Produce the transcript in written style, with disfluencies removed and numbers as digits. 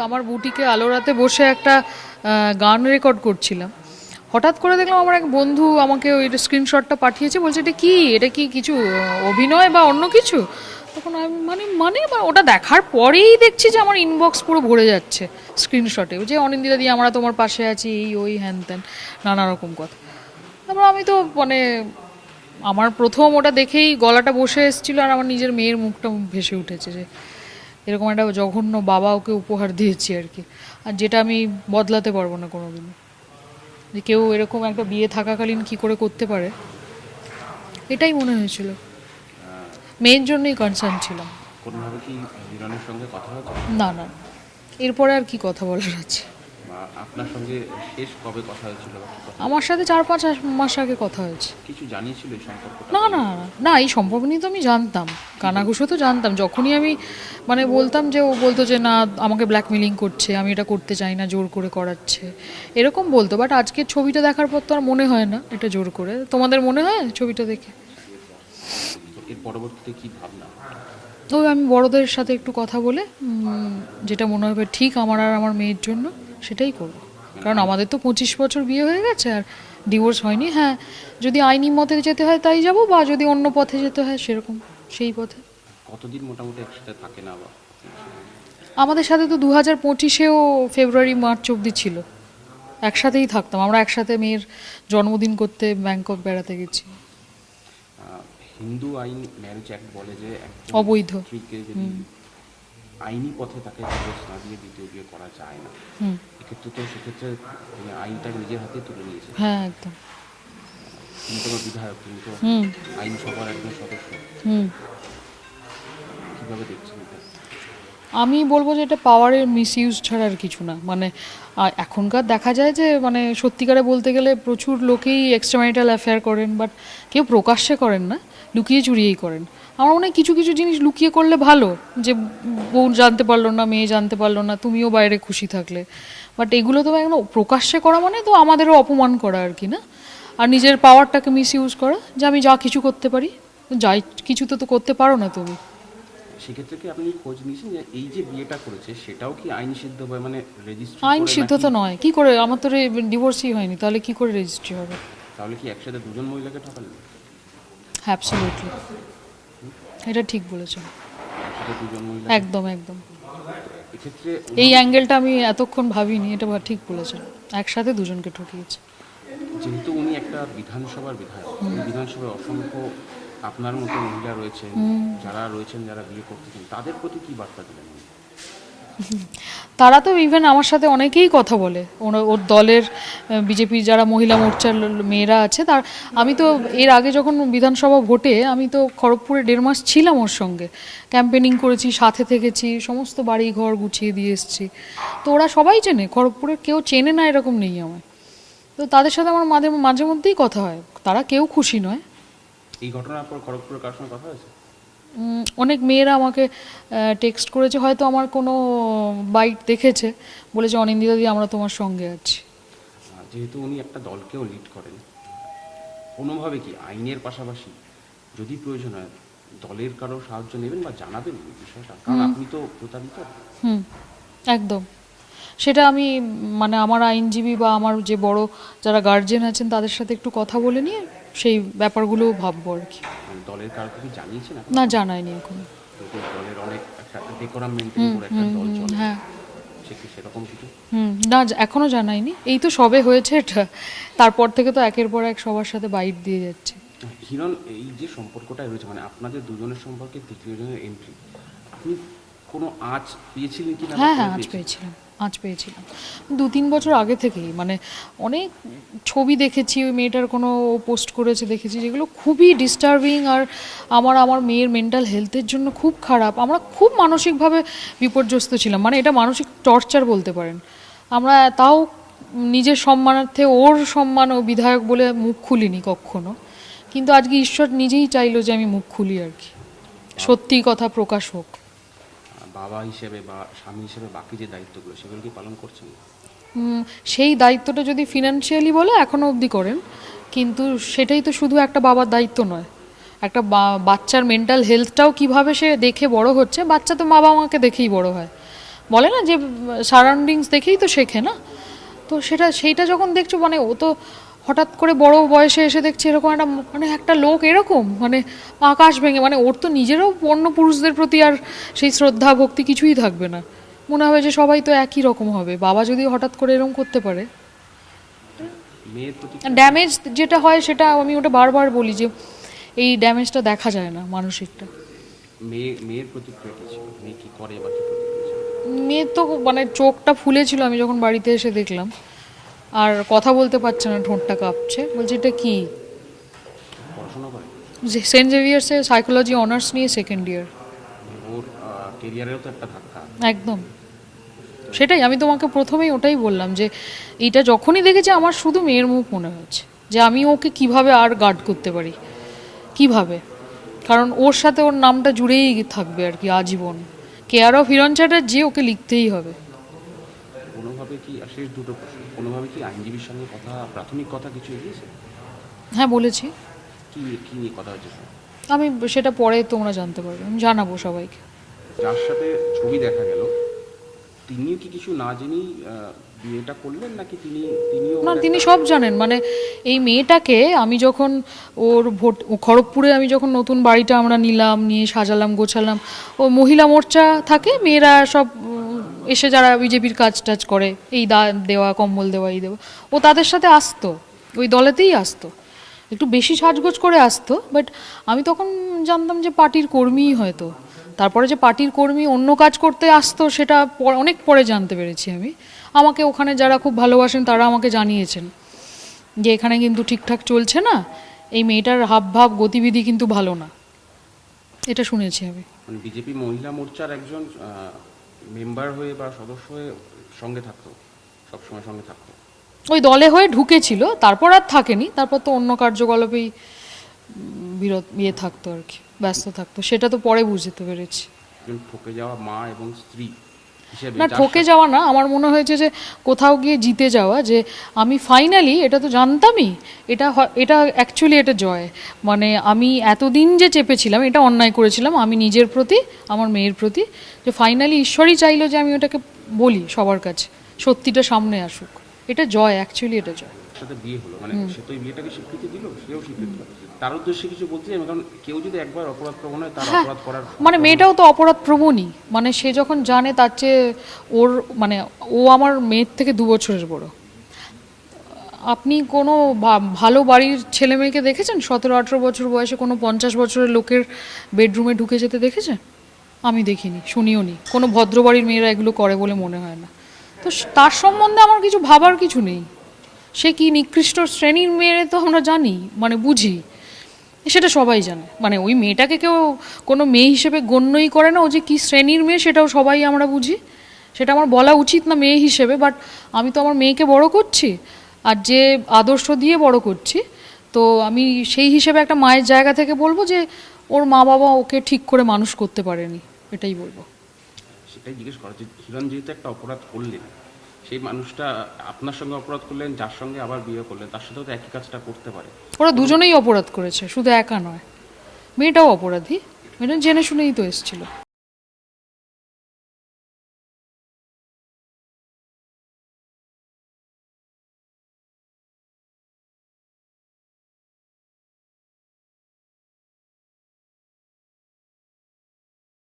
আমার বুটিকে আলো রাতে বসে একটা গান রেকর্ড করছিলাম। হঠাৎ করে দেখলাম আমার এক বন্ধু আমাকে ওই স্ক্রিনশটটা পাঠিয়েছে, বলছে এটা কি কিছু অভিনয় বা অন্য কিছু। তখন আমি বা ওটা দেখার পরেই দেখছি যে আমার ইনবক্স পুরো ভরে যাচ্ছে স্ক্রিনশটে, যে অনিন্দিতা দিয়ে আমরা তোমার পাশে আছি, এই ওই হ্যান ত্যান নানা রকম কথা। তারপর আমি তো আমার প্রথম ওটা দেখেই গলাটা বসে এসেছিলো, আর আমার নিজের মেয়ের মুখটা ভেসে উঠেছে যে এরকম একটা জঘন্য বাবা ওকে উপহার দিয়েছি আর কি। আর যেটা আমি বদলাতে পারবো না কোনোদিন, যে কেউ এরকম একটা বিয়ে থাকাকালীন কি করে করতে পারে, এটাই মনে হয়েছিল। মেয়ের জন্যই কনসার্ন ছিলাম। কোনোভাবে কি হিরণের সঙ্গে কথা হয়েছে? না না, এরপরে আর কি কথা বলার আছে। বা আপনার সঙ্গে শেষ কবে কথা হয়েছিল? আমার সাথে 4-5 মাস আগে কথা হয়েছে। কিছু জানিয়েছিল এই সম্পর্কটা? না না না, এই সম্পর্ক নিয়ে তো আমি জানতাম, কানাঘুষো তো জানতাম। যখনই আমি বলতাম, যে ও বলতো যে না আমাকে ব্ল্যাকমেলিং করছে, আমি এটা করতে চাই না, জোর করে করাচ্ছে, এরকম বলতো। বাট আজকে ছবিটা দেখার পর তো আর মনে হয় না এটা জোর করে। তোমাদের মনে হয় ছবিটা দেখে? এর পরবর্তীতে কি ভাবনা? ওই আমি বড়দের সাথে একটু কথা বলে যেটা মনে হবে ঠিক আমার আর আমার মেয়ের জন্য, সেটাই করবো। কারণ আমাদের তো 25 বছর বিয়ে হয়ে গেছে, আর ডিভোর্স হয়নি। হ্যাঁ, যদি আইনি মতে যেতে হয় তাই যাব, বা যদি অন্য পথে যেতে হয় সেরকম সেই পথে। কতদিন মোটামুটি একসাথে থাকে না? বা আমাদের সাথে তো 2025-এও ফেব্রুয়ারি মার্চ অবধি ছিল, একসাথেই থাকতাম আমরা। একসাথে মেয়ের জন্মদিন করতে ব্যাংকক বেড়াতে গেছি। হিন্দু আইন ম্যারেজ অ্যাক্ট বলে যে অবৈধ। স্ত্রীকে যদি আইনি পথে তাকে ডিভোর্স না দিয়ে দ্বিতীয় বিয়ে করা যায় না, এক্ষেত্রে তো সেক্ষেত্রে আইনটাকে নিজের হাতে তুলে নিয়েছে। হ্যাঁ একদম। তিনি তো বিধায়ক, তিনি তো আইনসভার একজন সদস্য। কীভাবে দেখছেন এটা? আমি বলবো যে এটা পাওয়ারের মিসইউজ ছাড়া আর কিছু না। এখনকার দেখা যায় যে সত্যিকারে বলতে গেলে প্রচুর লোকেই এক্সট্রাম্যারিটাল অ্যাফেয়ার করেন, বাট কেউ প্রকাশ্যে করেন না, লুকিয়ে চুরিয়েই করেন। আমার মনে হয় কিছু কিছু জিনিস লুকিয়ে করলে ভালো, যে বউ জানতে পারলো না, মেয়ে জানতে পারলো না, তুমিও বাইরে খুশি থাকলে। বাট এগুলো তো একদম প্রকাশ্যে করা, মানে তো আমাদেরও অপমান করা আর কি, না? আর নিজের পাওয়ারটাকে মিসইউজ করা, যে আমি যা কিছু করতে পারি, যাই কিছু তো করতে পারো না তুমি। সেক্ষেত্রে কি আপনি খোঁজ নিয়েছেন যে এই যে বিয়েটা করেছে সেটাও কি আইন সিদ্ধ বা রেজিস্ট্রি? আইন সিদ্ধ তো নয়, কি করে? আমার তো ডিভোর্সই হয়নি, তাহলে কি করে রেজিস্ট্রি হবে? তাহলে কি একসাথে দুজন মহিলাকে ঠকালেন? অ্যাবসলিউটলি, এটা ঠিক বলেছো। একসাথে দুজন মহিলা, একদম একদম। এক্ষেত্রে এই অ্যাঙ্গেলটা আমি এতক্ষণ ভাবিনি, এটা ঠিক বলেছো। একসাথে দুজনকে ঠকিয়েছে। যেহেতু উনি একটা বিধানসভার বিধায়ক, এই বিধানসভায় অসংখ্য আপনার মতো মহিলা রয়েছেন, যারা বিয়ে করতে চান, তাদের প্রতি কি বার্তা দিলেন? তারা তো ইভেন আমার সাথে অনেকেই কথা বলে, ওর দলের বিজেপির যারা মহিলা মোর্চার মেয়েরা আছে, আমি তো এর আগে যখন বিধানসভা ভোটে আমি তো খড়গপুরে 1.5 মাস ছিলাম ওর সঙ্গে, ক্যাম্পেনিং করেছি, সাথে থেকেছি, সমস্ত বাড়ি ঘর গুছিয়ে দিয়ে এসেছি। তো ওরা সবাই চেনে, খড়গপুরের কেউ চেনে না এরকম নেই আমার। তো তাদের সাথে আমার মাঝে মাঝে মধ্যেই কথা হয়, তারা কেউ খুশি নয়। এই ঘটনার পর খড়গপুরের কার সঙ্গে কথা হয়েছে? অনেক মেয়েরা আমাকে টেক্সট করেছে, হয়তো আমার কোনো বাইট দেখেছে, বলেছে অনিন্দিতা দি আমরা তোমার সঙ্গে আছি। যেহেতু উনি একটা দলকেও লিড করেন, কোনোভাবে কি আইনের পাশাপাশি যদি প্রয়োজন হয় দলের কারো সাহায্য নেবেন বা জানাবেন এই বিষয়টা? কারণ আপনি তো প্রতারিত। একদম। সেটা আমি আমার আইনজীবী বা আমার যে বড় যারা গার্জেন আছেন তাদের সাথে একটু কথা বলে নিয়ে সেই ব্যাপারগুলোও ভাববো আর কি। দলের কারোকে কি জানিয়েছেন? না, জানায়নি এখন। দলের অনেক একটা ডেকোরাম মেনটেন করে একটা দল চলে, হ্যাঁ। সেরকম কিছু? না, এখনো জানায়নি, এই তো সবে হয়েছে এটা, তারপর থেকে তো একের পর এক সবার সাথে বাইট দিয়ে যাচ্ছে। হিরণ, এই যে সম্পর্কটা রয়েছে, আপনাদের দুজনের সম্পর্কে তৃতীয় জনের এন্ট্রি, আপনি কোনো আঁচ পেয়েছিলেন কি না? হ্যাঁ হ্যাঁ, আঁচ পেয়েছিলাম 2-3 বছর আগে থেকেই। অনেক ছবি দেখেছি ওই মেয়েটার, কোনো পোস্ট করেছে দেখেছি, যেগুলো খুবই ডিস্টার্বিং, আর আমার মেয়ের মেন্টাল হেলথের জন্য খুব খারাপ। আমরা খুব মানসিকভাবে বিপর্যস্ত ছিলাম, এটা মানসিক টর্চার বলতে পারেন। আমরা তাও নিজের সম্মানার্থে, ওর সম্মান, ও বিধায়ক বলে মুখ খুলিনি কখনো, কিন্তু আজকে ঈশ্বর নিজেই চাইলো যে আমি মুখ খুলি আর কি, সত্যি কথা প্রকাশ হোক। বাবা হিসেবে বা স্বামী হিসেবে বাকি যে দায়িত্বগুলো, সেগুলো কি পালন করছেন? সেই দায়িত্বটা যদি ফিনান্সিয়ালি বলে এখনও অবধি করেন, কিন্তু সেটাই তো শুধু একটা বাবার দায়িত্ব নয়। একটা বাচ্চার মেন্টাল হেলথটাও কিভাবে সে দেখে বড় হচ্ছে, বাচ্চা তো মা বাবাকে দেখেই বড় হয়। বলে না যে সারাউন্ডিংস দেখেই তো শেখে না, তো সেইটা যখন দেখছো মানে ও তো হঠাৎ করে বড় বয়সে এসে দেখছে এরকম একটা মানে একটা লোক এরকম মানে আকাশ ভেঙে, মানে ওর তো নিজেরও অন্য পুরুষদের প্রতি আর সেই শ্রদ্ধা ভক্তি কিছুই থাকবে না, মনে হবে যে সবাই তো একই রকম হবে, বাবা যদি হঠাৎ করে এরকম করতে পারে। মেয়ের প্রতি ড্যামেজ যেটা হয় সেটা আমি ওটা বারবার বলি যে এই ড্যামেজটা দেখা যায় না মানসিকটা। মেয়ের প্রতিক্রিয়া কি ছিল, মেয়ে কি করে বা কি প্রতিক্রিয়া ছিল? মেয়ের তো মানে চোখটা ফুলেছিল আমি যখন বাড়িতে এসে দেখলাম, আর কথা বলতে পারছে না, ঠোঁটটা কাঁপছে, বলছে এটা কি। পড়াশোনা করে? যে সেন্ট জেভিয়ার্সে সাইকোলজি অনার্স নিয়ে সেকেন্ড ইয়ার। ওর কেরিয়ারেও তো একটা ধাক্কা। একদম, সেটাই আমি তোমাকে প্রথমেই ওটাই বললাম যে এইটা যখনই দেখেছি আমার শুধু মেয়ের মুখ মনে হচ্ছে যে আমি ওকে কিভাবে আর গার্ড করতে পারি, কিভাবে, কারণ ওর সাথে ওর নামটা জুড়েই থাকবে আর কি আজীবন, কেয়ার অফ হিরণ চ্যাটার্জি ওকে লিখতেই হবে। কোনোভাবে কি, আর শেষ দুটো প্রশ্ন, কোনোভাবে কি আইনজীবীর সঙ্গে প্রাথমিক কথা কিছু এগিয়েছে? হ্যাঁ বলেছি। কি কি নিয়ে কথা হয়েছে স্যার? আমি সেটা পরে তোমরা জানতে পারবে, আমি জানাবো সবাইকে। যার সাথে ছবি দেখা গেল তিনিও কি কিছু না জেনেই বিয়েটা করলেন, নাকি তিনিও না, তিনি সব জানেন, মানে এই মেয়েটাকে আমি যখন খড়গপুরে আমি যখন নতুন বাড়িটা আমরা নিয়ে সাজালাম গোছালাম, ও মহিলা মোর্চা থাকে, মেয়েরা সব এসে যারা বিজেপির কাজ টাজ করে, এই দেওয়া কম্বল দেওয়া এই দেওয়া, ও তাদের সাথে আসতো, ওই দলেতেই আসতো, একটু বেশি সাজগোজ করে আসতো, বাট আমি তখন জানতাম যে পার্টির কর্মীই হয়তো, তারপরে যে পার্টির কর্মী অন্য কাজ করতে আসতো সেটা অনেক পরে জানতে পেরেছি আমি। আমাকে ওখানে যারা খুব ভালোবাসেন তারা আমাকে জানিয়েছেন যে এখানে কিন্তু ঠিকঠাক চলছে না, এই মেয়েটার হাবভাব গতিবিধি কিন্তু ভালো না, এটা শুনেছি আমি। মানে বিজেপি মহিলা মোর্চার একজন মেম্বার হয়ে বা সদস্য হয়ে সঙ্গে থাকতো, সবসময় সঙ্গে থাকতো। ওই দলে হয়ে ঢুকেছিল, তারপর আর থাকেনি, তারপর তো অন্য কার্যকলাপেই থাকতো আর কি, ব্যস্ত থাকতো, সেটা তো পরে বুঝতে পেরেছি। একজন ঠকে যাওয়া মা এবং স্ত্রী হিসেবে না, ঠকে যাওয়া না, আমার মনে হয়েছে যে কোথাও গিয়ে জিতে যাওয়া, যে আমি ফাইনালি, এটা তো জানতামই, এটা অ্যাকচুয়ালি এটা জয়, মানে আমি এতদিন যে চেপেছিলাম, এটা অন্যায় করেছিলাম আমি নিজের প্রতি, আমার মেয়ের প্রতি, যে ফাইনালি ঈশ্বরই চাইলো যে আমি ওটাকে বলি সবার কাছে, সত্যিটা সামনে আসুক, এটা জয়, অ্যাকচুয়ালি এটা জয়। সাথে বিয়ে হলো, মানে সে তো এই বিয়েটাকে স্বীকৃতি দিল, সেও স্বীকৃতি দিল। তার উদ্দেশ্যে কিছু বলতে চাই, কারণ কেউ যদি একবার অপরাধ প্রবণ হয়, তার অপরাধ করার মানে মেয়েটাও তো অপরাধ প্রবণই, মানে সে যখন জানে তার চেয়ে ওর মানে ও আমার মেয়ের থেকে 2 বছরের বড়। আপনি কোনো ভালো বাড়ির ছেলে মেয়েকে দেখেছেন 17-18 বছর বয়সে কোনো 50 বছরের লোকের বেডরুমে ঢুকে যেতে দেখেছেন? আমি দেখিনি, শুনিও নি, কোনো ভদ্র বাড়ির মেয়েরা এগুলো করে বলে মনে হয় না। তো তার সম্বন্ধে আমার কিছু ভাবার কিছু নেই, সে কি নিকৃষ্ট শ্রেণীর মেয়ে তো আমরা জানি, মানে বুঝি, সেটা সবাই জানে, মানে ওই মেয়েটাকে কেউ কোনো মেয়ে হিসেবে গণ্যই করে না, ও যে কী শ্রেণীর মেয়ে সেটাও সবাই আমরা বুঝি, সেটা আমার বলা উচিত না মেয়ে হিসেবে, বাট আমি তো আমার মেয়েকে বড় করছি, আর যে আদর্শ দিয়ে বড় করছি, তো আমি সেই হিসেবে একটা মায়ের জায়গা থেকে বলবো যে ওর মা বাবা ওকে ঠিক করে মানুষ করতে পারেনি, এটাই বলবো। সেটাই জিজ্ঞেস করা, যে হিরণ যেহেতু একটা অপরাধ করলেন, সেই মানুষটা আপনার সঙ্গে অপরাধ করলেন, যার সঙ্গে আবার বিয়ে করলেন, তার সাথেও তো একই কাজটা করতে পারে। ওরা দুজনেই অপরাধ করেছে, শুধু একা নয়, মেয়েটাও অপরাধী, মেয়েটা জেনে শুনেই তো এসেছিল।